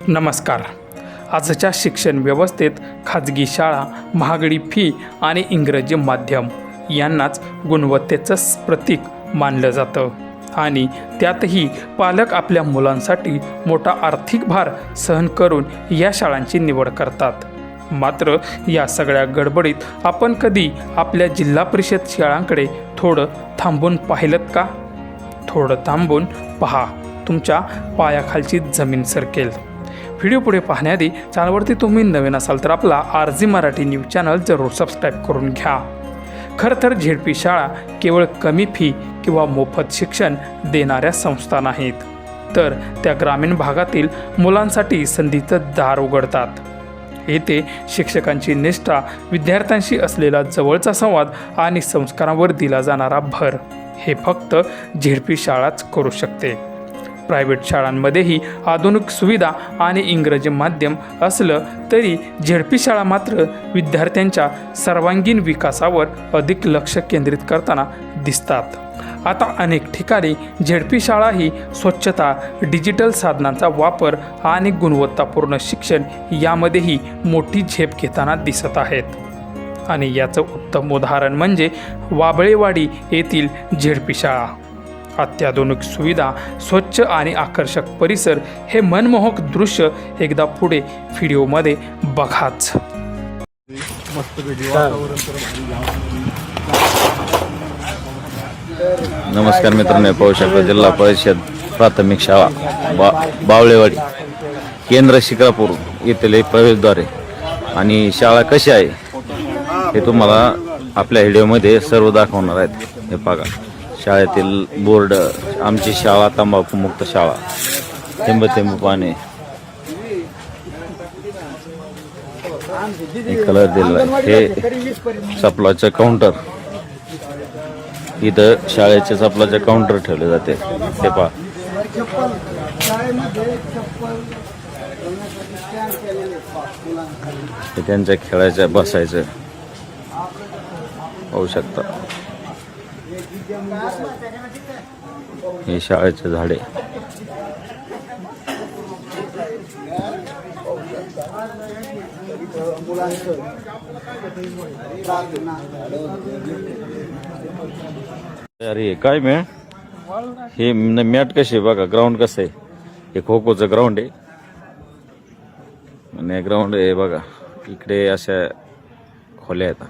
नमस्कार. आजच्या शिक्षण व्यवस्थेत खाजगी शाळा, महागडी फी आणि इंग्रजी माध्यम यांनाच गुणवत्तेचं प्रतीक मानलं जातं आणि त्यातही पालक आपल्या मुलांसाठी मोठा आर्थिक भार सहन करून या शाळांची निवड करतात. मात्र या सगळ्या गडबडीत आपण कधी आपल्या जिल्हा परिषद शाळांकडे थोडं थांबून पाहिलंत का? थोडं थांबून पहा, तुमच्या पायाखालची जमीन सरकेल. व्हिडिओ पुढे पाहण्याआधी चॅनलवरती तुम्ही नवीन असाल तर आपला RG मराठी न्यूज चॅनल जरूर सबस्क्राईब करून घ्या. खरं तर झेडपी शाळा केवळ कमी फी किंवा मोफत शिक्षण देणाऱ्या संस्था नाहीत, तर त्या ग्रामीण भागातील मुलांसाठी संधीचं दार उघडतात. येथे शिक्षकांची निष्ठा, विद्यार्थ्यांशी असलेला जवळचा संवाद आणि संस्कारांवर दिला जाणारा भर हे फक्त झेडपी शाळाच करू शकते. प्रायव्हेट शाळांमध्येही आधुनिक सुविधा आणि इंग्रजी माध्यम असलं तरी झेडपी शाळा मात्र विद्यार्थ्यांच्या सर्वांगीण विकासावर अधिक लक्ष केंद्रित करताना दिसतात. आता अनेक ठिकाणी झेडपी शाळा ही स्वच्छता, डिजिटल साधनांचा वापर आणि गुणवत्तापूर्ण शिक्षण यामध्येही मोठी झेप घेताना दिसत आहेत. आणि याचं उत्तम उदाहरण म्हणजे वाबळेवाडी येथील झेडपी शाळा. अत्याधुनिक सुविधा, स्वच्छ आणि आकर्षक परिसर हे मनमोहक दृश्य एकदा पुढे व्हिडिओमध्ये बघाच. नमस्कार मित्रांनो, पाहू शकता जिल्हा परिषद प्राथमिक शाळा बावळेवाडी केंद्र शिक्रापूर येथील एक प्रवेशद्वार आहे. आणि शाळा कशी आहे हे तुम्हाला आपल्या व्हिडिओमध्ये सर्व दाखवणार आहेत. हे बघा, शाळेतील बोर्ड, आमची शाळा तंबाखू मुक्त शाळा, थेंब थेंब पाणी, कलर दिला. हे सप्लायचं काउंटर, इथं शाळेचे सप्लायचे काउंटर ठेवले जाते. हे पहा, हे त्यांच्या खेळायचं बसायचं पाहू शकता. हे शाळेचे झाडे, अरे काय मॅ हे मॅट कसे बघा, ग्राउंड कसं आहे. हे खो खोचं ग्राउंड आहे आणि ग्राउंड आहे बघा. इकडे अशा खोल्या आहेत.